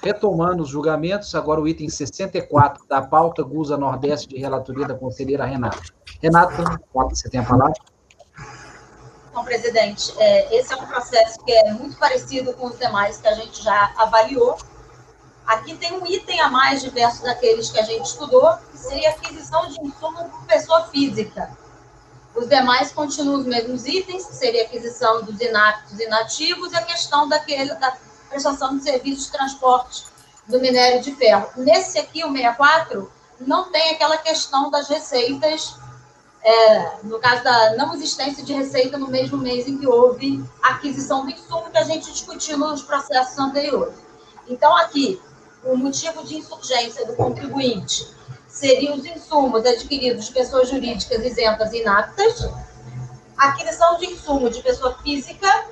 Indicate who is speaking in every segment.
Speaker 1: retomando os julgamentos, agora o item 64 da pauta Gusa Nordeste de relatoria da conselheira Renata. Renata, você tem a palavra.
Speaker 2: Então, presidente, esse é um processo que é muito parecido com os demais que a gente já avaliou. Aqui tem um item a mais diverso daqueles que a gente estudou, que seria a aquisição de insumo por pessoa física. Os demais continuam os mesmos itens, que seria a aquisição dos inaptos e inativos, e a questão da prestação de serviços de transporte do minério de ferro. Nesse aqui, o 64, não tem aquela questão das receitas, no caso da não existência de receita no mesmo mês em que houve a aquisição do insumo, que a gente discutiu nos processos anteriores. Então, aqui, o motivo de insurgência do contribuinte seriam os insumos adquiridos de pessoas jurídicas isentas e inaptas, a aquisição de insumo de pessoa física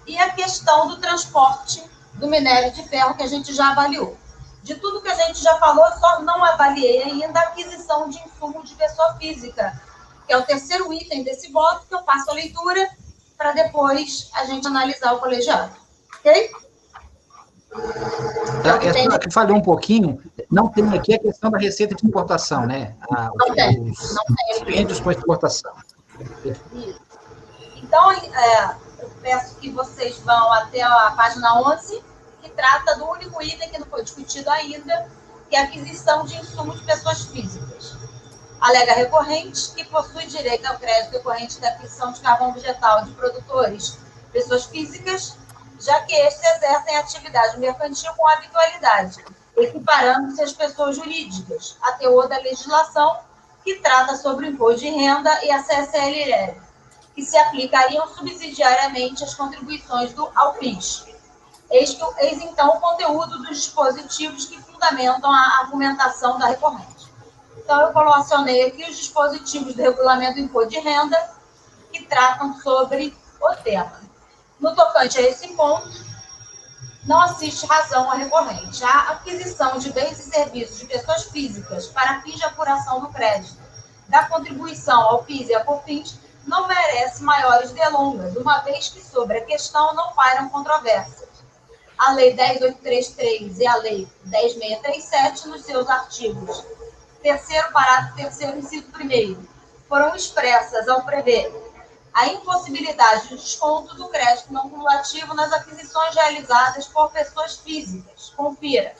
Speaker 2: e a questão do transporte do minério de ferro, que a gente já avaliou. De tudo que a gente já falou, só não avaliei ainda a aquisição de insumo de pessoa física, que é o terceiro item desse voto, que eu faço a leitura para depois a gente analisar o colegiado. Ok?
Speaker 1: Que falhou um pouquinho, não tem aqui a questão da receita de importação, né?
Speaker 2: Não tem.
Speaker 1: Os dispêndios com exportação.
Speaker 2: Isso. Então, eu peço que vocês vão até a página 11, que trata do único item que não foi discutido ainda, que é a aquisição de insumos de pessoas físicas. Alega recorrente que possui direito ao crédito decorrente da aquisição de carvão vegetal de produtores, pessoas físicas, já que estes exercem atividade mercantil com habitualidade, equiparando-se às pessoas jurídicas, a teor da legislação que trata sobre o imposto de renda e a CSLL, que se aplicariam subsidiariamente às contribuições ao PIS. Eis então o conteúdo dos dispositivos que fundamentam a argumentação da recorrente. Então, eu colacionei aqui os dispositivos do regulamento do imposto de renda que tratam sobre o tema. No tocante a esse ponto, não assiste razão à recorrente. A aquisição de bens e serviços de pessoas físicas para fins de apuração do crédito da contribuição ao PIS e à COFINS não merece maiores delongas, uma vez que sobre a questão não pairam controvérsias. A Lei 10.833 e a Lei 10.637, nos seus artigos 3º, parágrafo 3º, inciso 1º, foram expressas ao prever a impossibilidade de desconto do crédito não cumulativo nas aquisições realizadas por pessoas físicas. Confira.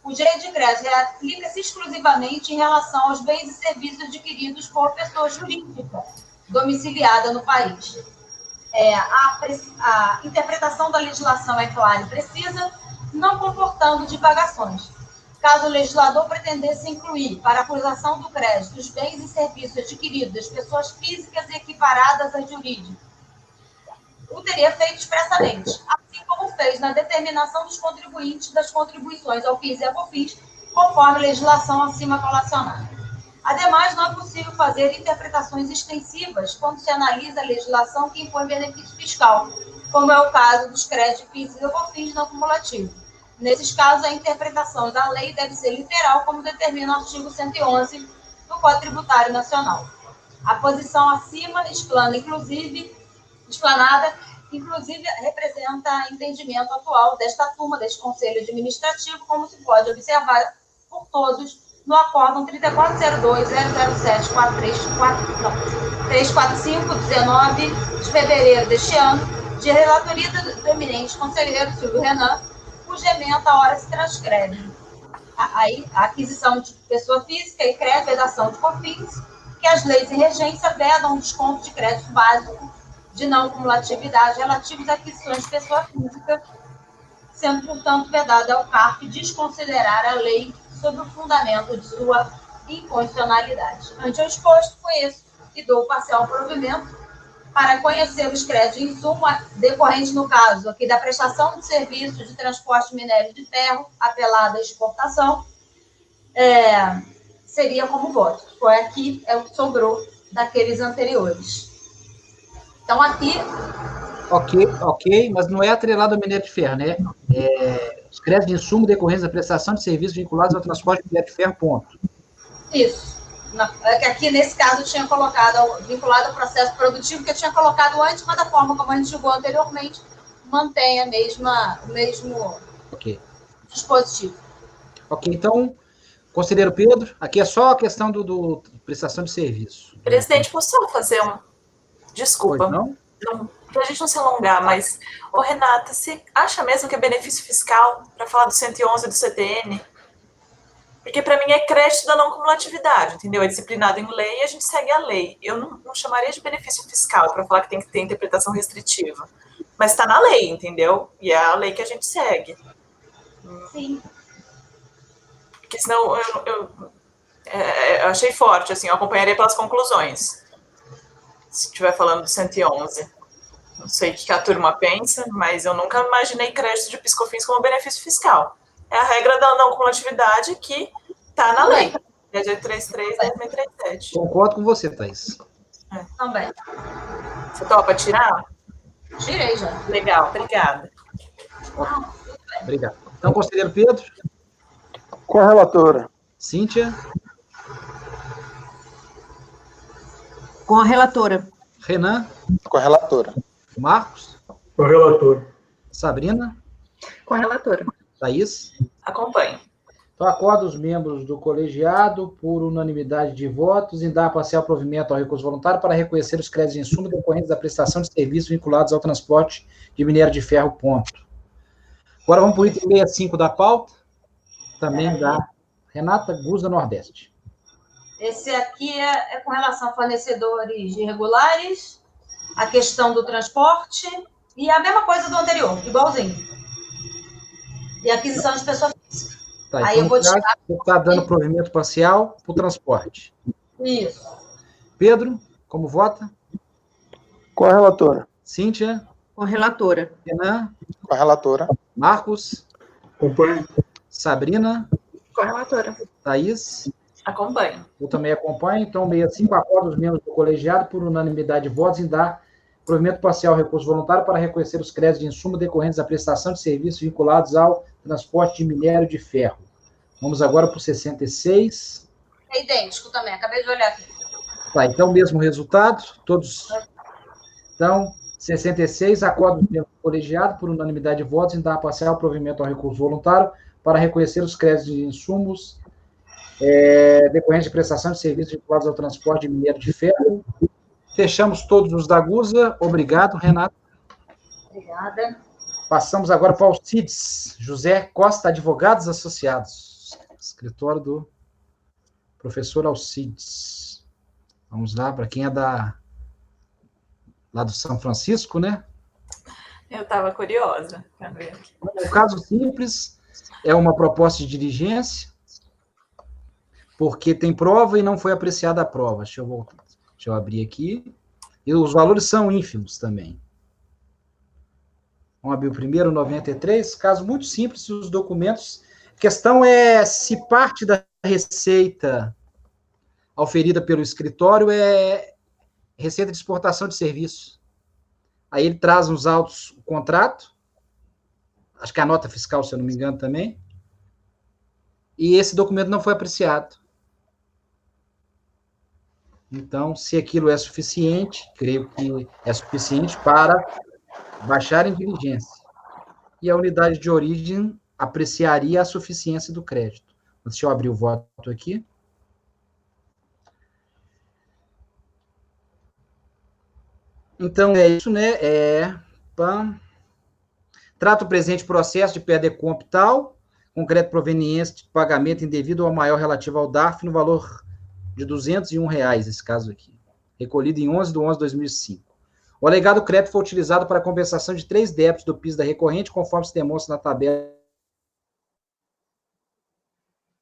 Speaker 2: O direito de crédito aplica-se exclusivamente em relação aos bens e serviços adquiridos por pessoa jurídica domiciliada no país. A interpretação da legislação é clara e precisa, não comportando divagações. Caso o legislador pretendesse incluir, para a acusação do crédito, os bens e serviços adquiridos das pessoas físicas e equiparadas a jurídicas, o teria feito expressamente, assim como fez na determinação dos contribuintes das contribuições ao PIS e à COFINS, conforme a legislação acima colacionada. Ademais, não é possível fazer interpretações extensivas quando se analisa a legislação que impõe benefício fiscal, como é o caso dos créditos PIS e COFINS não cumulativos. Nesses casos, a interpretação da lei deve ser literal, como determina o artigo 111 do Código Tributário Nacional. A posição acima explanada, inclusive, representa entendimento atual desta turma, deste Conselho Administrativo, como se pode observar por todos no Acórdão 3402-007-345, 19 de fevereiro deste ano, de relatoria do eminente conselheiro Silvio Renan, cuja ementa a hora se transcreve. A aquisição de pessoa física e crédito, vedação de COFINS, que as leis em regência vedam um desconto de crédito básico de não cumulatividade relativos a aquisições de pessoa física, sendo, portanto, vedada ao CARF desconsiderar a lei sob o fundamento de sua inconstitucionalidade. Ante o exposto, conheço e dou parcial provimento para conhecer os créditos em insumo decorrentes, no caso aqui, da prestação de serviços de transporte de minério de ferro, apelada à exportação, seria como voto. Foi aqui, é o que sobrou daqueles anteriores. Então, aqui...
Speaker 1: Ok, mas não é atrelado ao minério de ferro, né? Os créditos de insumo decorrentes da prestação de serviços vinculados ao transporte de minério de ferro, ponto.
Speaker 2: Isso. Aqui, nesse caso, eu tinha colocado, vinculado ao processo produtivo, que eu tinha colocado antes, mas da forma como a gente julgou anteriormente, mantém o mesmo...
Speaker 1: Ok.
Speaker 2: dispositivo.
Speaker 1: Ok, então, conselheiro Pedro, aqui é só a questão do prestação de serviço.
Speaker 3: Presidente, posso só fazer um... Desculpa.
Speaker 1: Pois não?
Speaker 3: Para a gente não se alongar, mas, Renata, você acha mesmo que é benefício fiscal para falar do 111 do CTN? Porque para mim é crédito da não cumulatividade, entendeu? É disciplinado em lei e a gente segue a lei. Eu não chamaria de benefício fiscal para falar que tem que ter interpretação restritiva. Mas está na lei, entendeu? E é a lei que a gente segue.
Speaker 2: Sim.
Speaker 3: Porque senão eu achei forte, assim, eu acompanharia pelas conclusões. Se estiver falando do 111. Não sei o que a turma pensa, mas eu nunca imaginei crédito de PIS/COFINS como benefício fiscal. É a regra da não cumulatividade que está na lei. É de 833/2037.
Speaker 1: Concordo com você, Thaís.
Speaker 2: Também.
Speaker 3: Você topa tirar?
Speaker 2: Tirei já.
Speaker 3: Legal, obrigada.
Speaker 1: Obrigado. Então, conselheiro Pedro.
Speaker 4: Com a relatora.
Speaker 1: Cíntia.
Speaker 5: Com a relatora.
Speaker 1: Renan.
Speaker 4: Com a relatora.
Speaker 1: Marcos.
Speaker 6: Com o relator.
Speaker 1: Sabrina.
Speaker 5: Com a relatora.
Speaker 1: Thaís.
Speaker 3: Acompanho.
Speaker 1: Então, acordo os membros do colegiado, por unanimidade de votos, em dar parcial provimento ao recurso voluntário para reconhecer os créditos de insumo decorrentes da prestação de serviços vinculados ao transporte de minério de ferro, ponto. Agora vamos para o item 65 da pauta, também da Renata Guz, da Nordeste.
Speaker 2: Esse aqui é com relação a fornecedores irregulares, a questão do transporte e a mesma coisa do anterior, igualzinho. E aquisição de pessoa física.
Speaker 1: Tá,
Speaker 2: Aí
Speaker 1: então,
Speaker 2: eu vou tirar.
Speaker 1: você está dando provimento parcial para o transporte.
Speaker 2: Isso.
Speaker 1: Pedro, como vota?
Speaker 4: Com a relatora.
Speaker 1: Cíntia?
Speaker 5: Com a relatora.
Speaker 1: Renan?
Speaker 4: Com a relatora.
Speaker 1: Marcos?
Speaker 6: Acompanho.
Speaker 1: Sabrina?
Speaker 5: Com a relatora.
Speaker 1: Thaís?
Speaker 3: Acompanho.
Speaker 1: Eu também acompanho. Então, 65 acorda os membros do colegiado, por unanimidade de votos, em dar provimento parcial ao recurso voluntário para reconhecer os créditos de insumo decorrentes da prestação de serviços vinculados ao transporte de minério de ferro. Vamos agora para o 66.
Speaker 2: É idêntico também, acabei de olhar aqui.
Speaker 1: Tá, então, mesmo resultado, todos. Então, 66, acordo os membros do colegiado, por unanimidade de votos, em dar parcial provimento ao recurso voluntário para reconhecer os créditos de insumos decorrentes de prestação de serviços vinculados ao transporte de minério de ferro. Fechamos todos os da Gusa. Obrigado, Renato.
Speaker 2: Obrigada.
Speaker 1: Passamos agora para o Alcides José Costa, Advogados Associados, escritório do professor Alcides. Vamos lá, para quem é lá do São Francisco, né?
Speaker 3: Eu estava curiosa.
Speaker 1: O caso simples é uma proposta de diligência, porque tem prova e não foi apreciada a prova. Deixa eu abrir aqui. E os valores são ínfimos também. Vamos abrir o primeiro, 93. Caso muito simples, os documentos. A questão é se parte da receita auferida pelo escritório é receita de exportação de serviço. Aí ele traz nos autos o contrato, acho que a nota fiscal, se eu não me engano, também. E esse documento não foi apreciado. Então, se aquilo é suficiente, creio que é suficiente para baixar em diligência. E a unidade de origem apreciaria a suficiência do crédito. Deixa eu abrir o voto aqui. Então, é isso, né? Trata o presente processo de PEDECOMP tal, com crédito proveniente de pagamento indevido ou maior relativo ao DARF, no valor de R$ 201, esse caso aqui, recolhido em 11/11/2005. O alegado crédito foi utilizado para a compensação de 3 débitos do PIS da recorrente, conforme se demonstra na tabela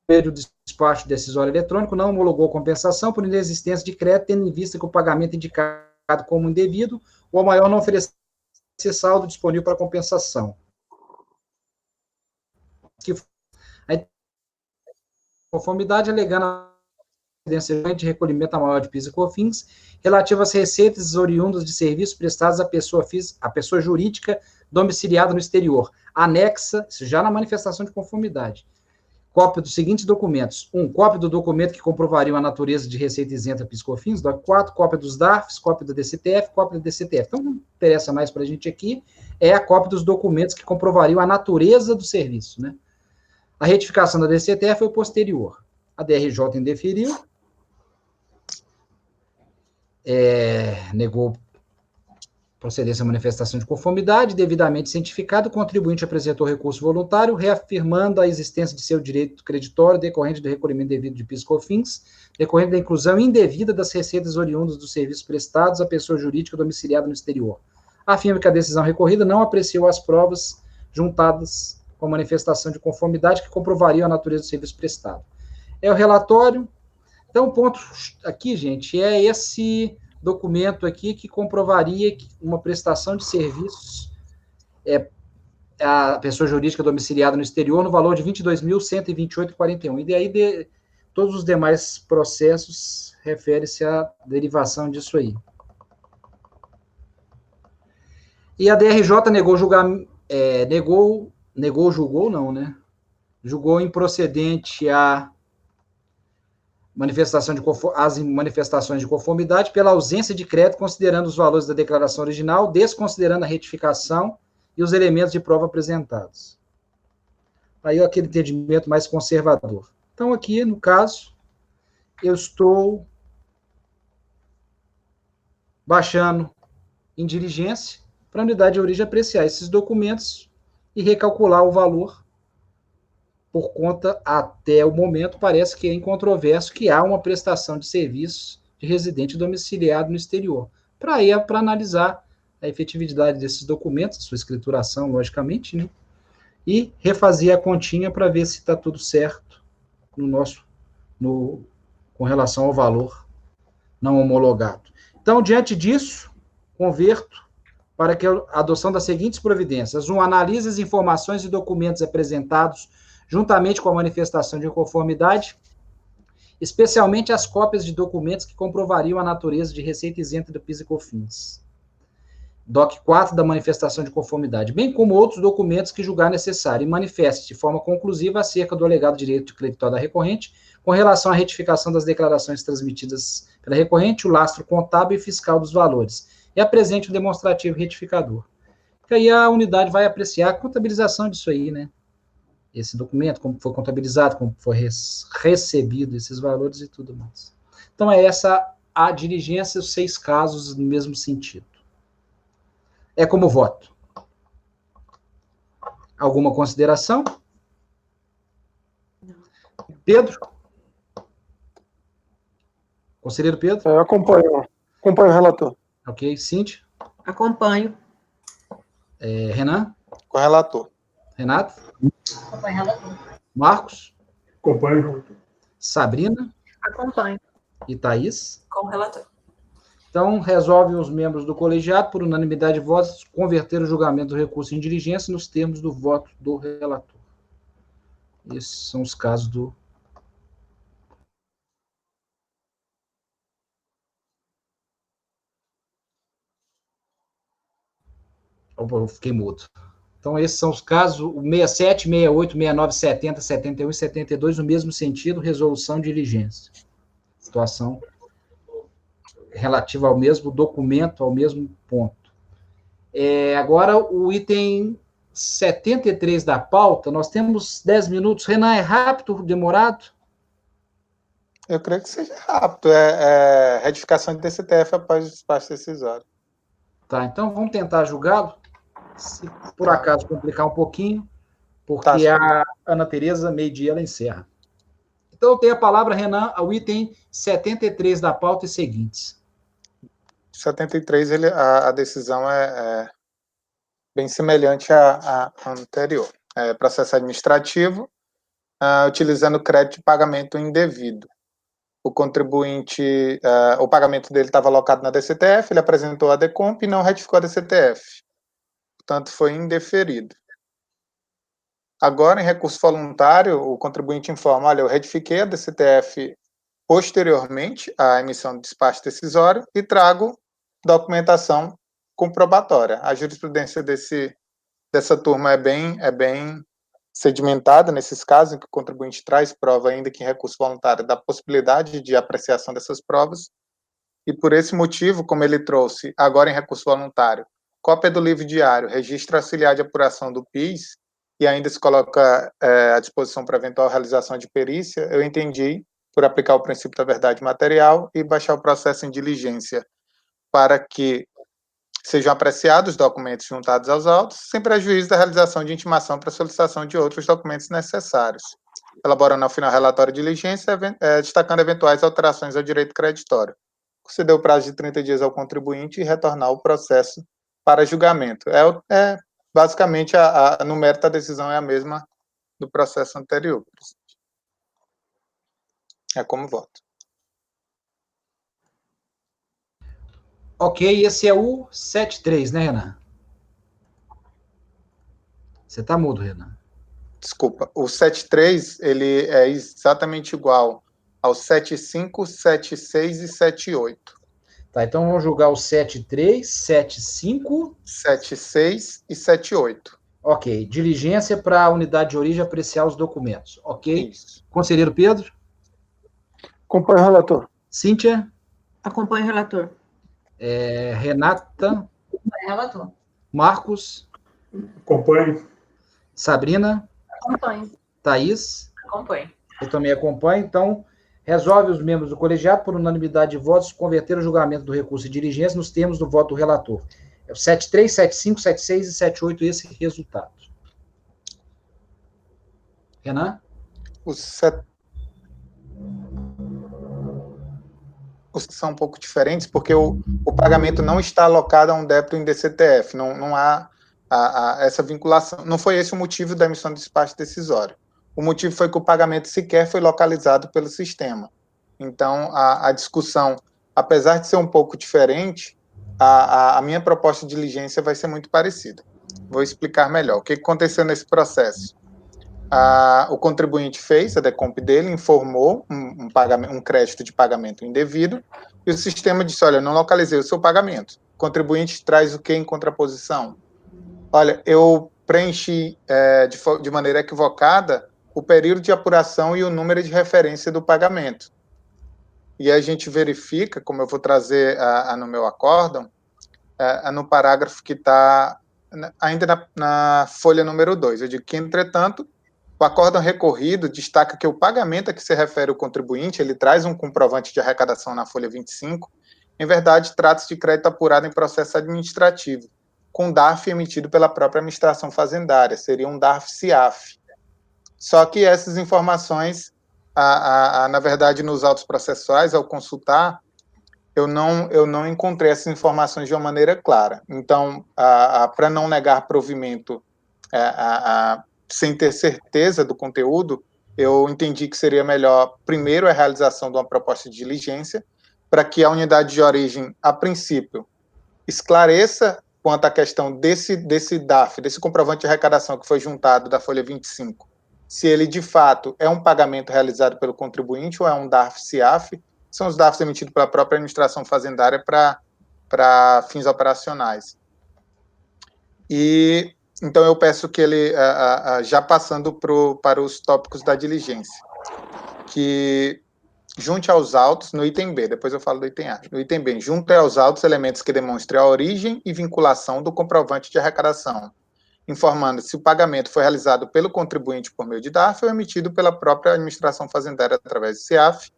Speaker 1: do despacho decisório eletrônico, não homologou compensação por inexistência de crédito, tendo em vista que o pagamento indicado como indevido, ou maior não oferecer saldo disponível para compensação. A conformidade alegando a de recolhimento a maior de PIS e COFINS, relativo às receitas oriundas de serviços prestados à pessoa física, à pessoa jurídica domiciliada no exterior. Anexa, isso já na manifestação de conformidade. Cópia dos seguintes documentos. 1. Cópia do documento que comprovariam a natureza de receita isenta PIS e COFINS. 4. Cópia dos DARFs, cópia da DCTF, cópia da DCTF. Então, o que interessa mais para a gente aqui é a cópia dos documentos que comprovariam a natureza do serviço, né? A retificação da DCTF foi posterior. A DRJ indeferiu, negou procedência à manifestação de conformidade, devidamente cientificado, o contribuinte apresentou recurso voluntário, reafirmando a existência de seu direito creditório decorrente do recolhimento devido de PIS e COFINS, decorrente da inclusão indevida das receitas oriundas dos serviços prestados à pessoa jurídica domiciliada no exterior. Afirma que a decisão recorrida não apreciou as provas juntadas com a manifestação de conformidade que comprovariam a natureza do serviço prestado. É o relatório. Então, o ponto aqui, gente, é esse documento aqui que comprovaria que uma prestação de serviços a pessoa jurídica domiciliada no exterior no valor de R$ 22.128,41. E daí, todos os demais processos referem-se à derivação disso aí. E a DRJ julgou improcedente as manifestações de conformidade pela ausência de crédito, considerando os valores da declaração original, desconsiderando a retificação e os elementos de prova apresentados. Aí aquele entendimento mais conservador. Então, aqui, no caso, eu estou baixando em diligência para a unidade de origem apreciar esses documentos e recalcular o valor. Por conta, até o momento, parece que é incontroverso que há uma prestação de serviços de residente domiciliado no exterior. Para analisar a efetividade desses documentos, sua escrituração, logicamente, né? E refazer a continha para ver se está tudo certo com relação ao valor não homologado. Então, diante disso, converto para que a adoção das seguintes providências. 1. Analise as informações e documentos apresentados juntamente com a manifestação de conformidade, especialmente as cópias de documentos que comprovariam a natureza de receita isenta do PIS e COFINS. DOC 4 da manifestação de conformidade, bem como outros documentos que julgar necessário, e manifeste de forma conclusiva acerca do alegado direito creditório da recorrente com relação à retificação das declarações transmitidas pela recorrente, o lastro contábil e fiscal dos valores, e apresente o demonstrativo retificador. E aí a unidade vai apreciar a contabilização disso aí, né? Esse documento, como foi contabilizado, como foi recebido esses valores e tudo mais. Então, é essa a diligência, os 6 casos no mesmo sentido. É como voto. Alguma consideração? Pedro? Conselheiro Pedro?
Speaker 4: Eu acompanho o relator.
Speaker 1: Ok. Cíntia?
Speaker 5: Acompanho.
Speaker 1: Renan?
Speaker 4: Com o relator.
Speaker 1: Renato?
Speaker 2: Acompanho o relator.
Speaker 1: Marcos?
Speaker 6: Acompanho o relator.
Speaker 1: Sabrina?
Speaker 5: Acompanho.
Speaker 1: E Thaís?
Speaker 3: Com o relator.
Speaker 1: Então, resolve os membros do colegiado, por unanimidade de votos, converter o julgamento do recurso em diligência nos termos do voto do relator. Esses são os casos do... Opa, eu fiquei mudo. Então, esses são os casos, o 67, 68, 69, 70, 71 e 72, no mesmo sentido, resolução de diligência. Situação relativa ao mesmo documento, ao mesmo ponto. Agora, o item 73 da pauta, nós temos 10 minutos. Renan, é rápido, demorado?
Speaker 4: Eu creio que seja rápido. Retificação de DCTF após o despacho decisório.
Speaker 1: Tá, então vamos tentar julgá-lo. Se por acaso complicar um pouquinho, porque a Ana Tereza, meio-dia, ela encerra. Então, eu tenho a palavra, Renan, ao item 73 da pauta e seguintes.
Speaker 4: 73, a decisão é bem semelhante à anterior. Processo administrativo, utilizando crédito de pagamento indevido. O contribuinte, o pagamento dele estava alocado na DCTF, ele apresentou a DECOMP e não retificou a DCTF. Portanto, foi indeferido. Agora, em recurso voluntário, o contribuinte informa, olha, eu retifiquei a DCTF posteriormente à emissão do despacho decisório e trago documentação comprobatória. A jurisprudência dessa turma é bem sedimentada nesses casos em que o contribuinte traz prova, ainda que em recurso voluntário, da possibilidade de apreciação dessas provas. E por esse motivo, como ele trouxe agora em recurso voluntário, cópia do livro diário, registro auxiliar de apuração do PIS, e ainda se coloca à disposição para eventual realização de perícia, eu entendi por aplicar o princípio da verdade material e baixar o processo em diligência para que sejam apreciados os documentos juntados aos autos, sem prejuízo da realização de intimação para solicitação de outros documentos necessários, elaborando ao final relatório de diligência, destacando eventuais alterações ao direito creditório. Conceder o prazo de 30 dias ao contribuinte e retornar o processo para julgamento. Basicamente, no mérito, a decisão é a mesma do processo anterior. É como voto.
Speaker 1: Ok, esse é o 73, né, Renan? Você está mudo, Renan.
Speaker 4: Desculpa, o 73, ele é exatamente igual ao 75, 76 e 78.
Speaker 1: Tá, então vamos julgar o 73, 75...
Speaker 4: 76 e 78.
Speaker 1: Ok, diligência para a unidade de origem apreciar os documentos. Ok.
Speaker 4: Isso.
Speaker 1: Conselheiro Pedro?
Speaker 6: Acompanho o relator.
Speaker 1: Cíntia?
Speaker 5: Acompanho o relator.
Speaker 1: Renata?
Speaker 2: Relator.
Speaker 1: Marcos?
Speaker 6: Acompanho.
Speaker 1: Sabrina?
Speaker 5: Acompanho.
Speaker 1: Thaís?
Speaker 3: Acompanho.
Speaker 1: Eu também acompanho. Então, resolve os membros do colegiado, por unanimidade de votos, converter o julgamento do recurso de diligência nos termos do voto do relator. É o 73, 75, 76 e 78 esse resultado. Renan?
Speaker 4: Os são um pouco diferentes, porque o pagamento não está alocado a um débito em DCTF, não há essa vinculação. Não foi esse o motivo da emissão de despacho decisório. O motivo foi que o pagamento sequer foi localizado pelo sistema. Então, a discussão, apesar de ser um pouco diferente, a minha proposta de diligência vai ser muito parecida. Vou explicar melhor. O que aconteceu nesse processo? O contribuinte fez a decomp dele, informou um crédito de pagamento indevido, e o sistema disse, olha, não localizei o seu pagamento. O contribuinte traz o que em contraposição? Olha, eu preenchi de maneira equivocada o período de apuração e o número de referência do pagamento. E a gente verifica, como eu vou trazer no meu acórdão, no parágrafo que está ainda na folha número 2. Eu digo que, entretanto, o acórdão recorrido destaca que o pagamento a que se refere o contribuinte, ele traz um comprovante de arrecadação na folha 25, em verdade, trata-se de crédito apurado em processo administrativo, com DARF emitido pela própria administração fazendária, seria um DARF-CIAF. Só que essas informações, na verdade, nos autos processuais, ao consultar, eu não encontrei essas informações de uma maneira clara. Então, para não negar provimento sem ter certeza do conteúdo, eu entendi que seria melhor, primeiro, a realização de uma proposta de diligência, para que a unidade de origem, a princípio, esclareça quanto à questão desse DAF, desse comprovante de arrecadação que foi juntado da folha 25, se ele, de fato, é um pagamento realizado pelo contribuinte ou é um DARF-CIAF, são os DARFs emitidos pela própria administração fazendária para fins operacionais. E então, eu peço que ele, já passando para os tópicos da diligência, que junte aos autos, no item B, depois eu falo do item A, no item B, junte aos autos elementos que demonstrem a origem e vinculação do comprovante de arrecadação, informando se o pagamento foi realizado pelo contribuinte por meio de DARF ou emitido pela própria administração fazendária através de CIAF,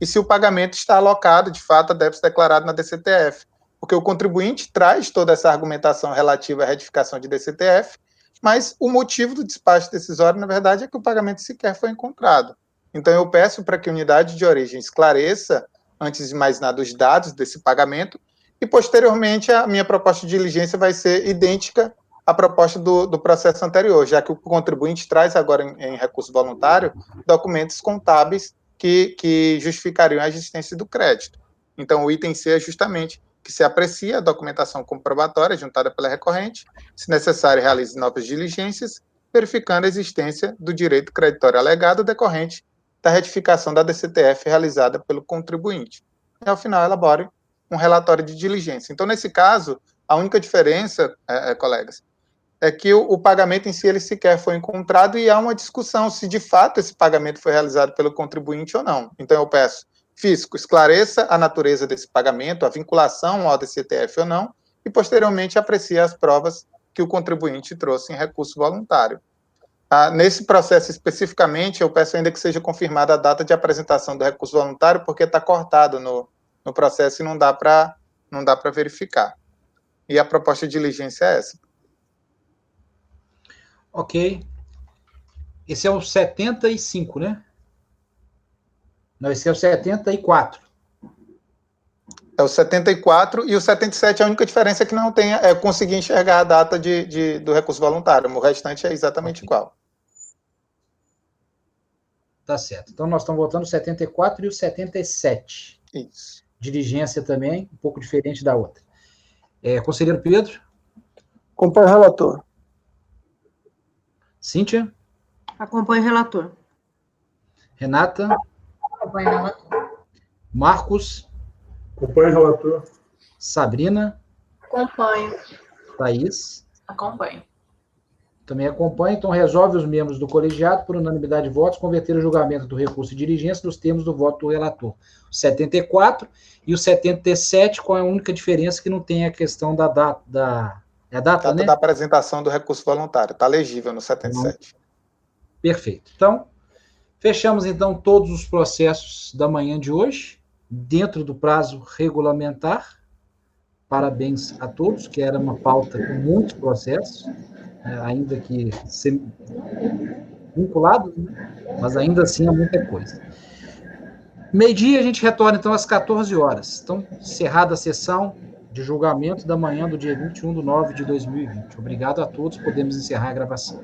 Speaker 4: e se o pagamento está alocado, de fato, a débito declarado na DCTF, porque o contribuinte traz toda essa argumentação relativa à retificação de DCTF, mas o motivo do despacho decisório, na verdade, é que o pagamento sequer foi encontrado. Então, eu peço para que a unidade de origem esclareça, antes de mais nada, os dados desse pagamento, e, posteriormente, a minha proposta de diligência vai ser idêntica à proposta do processo anterior, já que o contribuinte traz agora, em recurso voluntário, documentos contábeis que justificariam a existência do crédito. Então, o item C é justamente que se aprecia a documentação comprobatória juntada pela recorrente, se necessário, realize novas diligências, verificando a existência do direito creditório alegado decorrente da retificação da DCTF realizada pelo contribuinte. E, ao final, elabore um relatório de diligência. Então, nesse caso, a única diferença, colegas, é que o pagamento em si ele sequer foi encontrado e há uma discussão se, de fato, esse pagamento foi realizado pelo contribuinte ou não. Então, eu peço, fisco, esclareça a natureza desse pagamento, a vinculação ao DCTF ou não, e, posteriormente, aprecie as provas que o contribuinte trouxe em recurso voluntário. Nesse processo especificamente, eu peço ainda que seja confirmada a data de apresentação do recurso voluntário, porque está cortado no processo e não dá para verificar. E a proposta de diligência é essa.
Speaker 1: Ok. Esse é o 75, né? Não, esse é o 74.
Speaker 4: É o 74 e o 77, a única diferença é que não tem, conseguir enxergar a data do recurso voluntário. O restante é exatamente igual.
Speaker 1: Tá certo. Então, nós estamos votando o 74 e o 77.
Speaker 4: Isso.
Speaker 1: Diligência também, um pouco diferente da outra. Conselheiro Pedro?
Speaker 6: Acompanho o relator.
Speaker 1: Cíntia?
Speaker 5: Acompanho o relator.
Speaker 1: Renata?
Speaker 2: Acompanho o relator.
Speaker 1: Marcos?
Speaker 6: Acompanho o relator.
Speaker 1: Sabrina?
Speaker 5: Acompanho.
Speaker 1: Thaís?
Speaker 3: Acompanho.
Speaker 1: Também acompanha. Então, resolve os membros do colegiado, por unanimidade de votos, converter o julgamento do recurso de diligência nos termos do voto do relator. O 74 e o 77, com a única diferença que não tem a questão da data. É a data, né?
Speaker 4: Da apresentação do recurso voluntário. Está legível no 77.
Speaker 1: Perfeito. Então, fechamos, então, todos os processos da manhã de hoje, dentro do prazo regulamentar. Parabéns a todos, que era uma pauta com muitos processos, ainda que vinculados, né? Mas ainda assim é muita coisa. Meio-dia a gente retorna, então, às 14 horas. Então, encerrada a sessão de julgamento da manhã do dia 21/9/2020. Obrigado a todos, podemos encerrar a gravação.